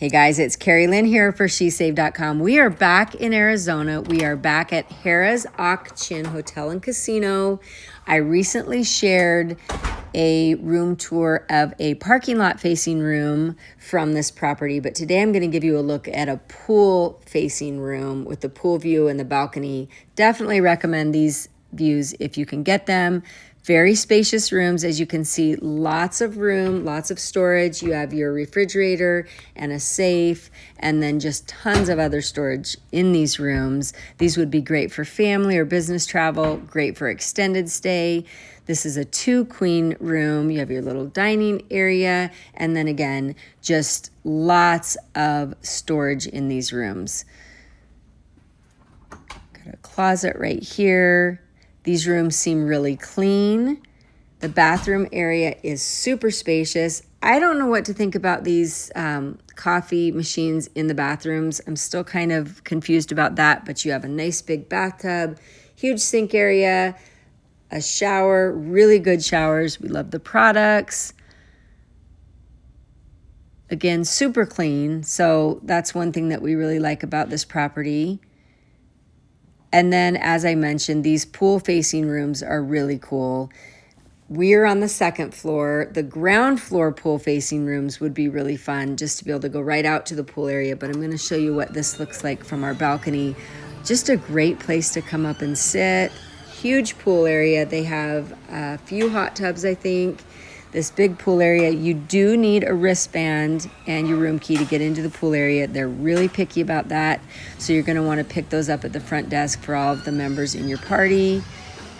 Hey guys, it's Carrie Lynn here for SheSave.com. We are back in Arizona. We are back at Harrah's Auction Hotel and Casino. I recently shared a room tour of a parking lot facing room from this property, but today I'm going to give you a look at a pool facing room with the pool view and the balcony. Definitely recommend these views if you can get them. Very spacious rooms, as you can see, lots of room, lots of storage. You have your refrigerator and a safe, and then just tons of other storage in these rooms. These would be great for family or business travel, great for extended stay. This is a 2-queen room. You have your little dining area, and then again, just lots of storage in these rooms. Got a closet right here. These rooms seem really clean. The bathroom area is super spacious. I don't know what to think about these coffee machines in the bathrooms. I'm still kind of confused about that, but you have a nice big bathtub, huge sink area, a shower, really good showers. We love the products. Again, super clean. So that's one thing that we really like about this property. And then, as I mentioned, these pool-facing rooms are really cool. We're on the second floor. The ground floor pool-facing rooms would be really fun just to be able to go right out to the pool area. But I'm going to show you what this looks like from our balcony. Just a great place to come up and sit. Huge pool area. They have a few hot tubs, I think. This big pool area, you do need a wristband and your room key to get into the pool area. They're really picky about that. So you're gonna wanna pick those up at the front desk for all of the members in your party.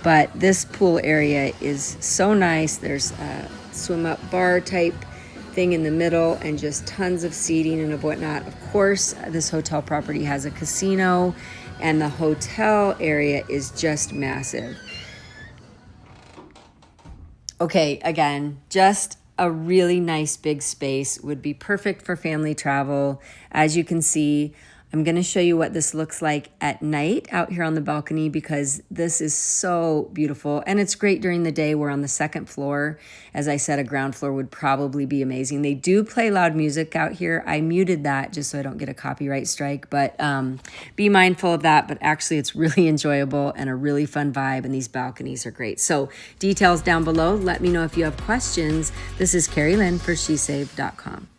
But this pool area is so nice. There's a swim up bar type thing in the middle and just tons of seating and whatnot. Of course, this hotel property has a casino and the hotel area is just massive. Okay, again, just a really nice big space, would be perfect for family travel. As you can see, I'm gonna show you what this looks like at night out here on the balcony because this is so beautiful and it's great during the day. We're on the second floor. As I said, a ground floor would probably be amazing. They do play loud music out here. I muted that just so I don't get a copyright strike, but be mindful of that. But actually it's really enjoyable and a really fun vibe and these balconies are great. So details down below. Let me know if you have questions. This is Carrie Lynn for SheSave.com.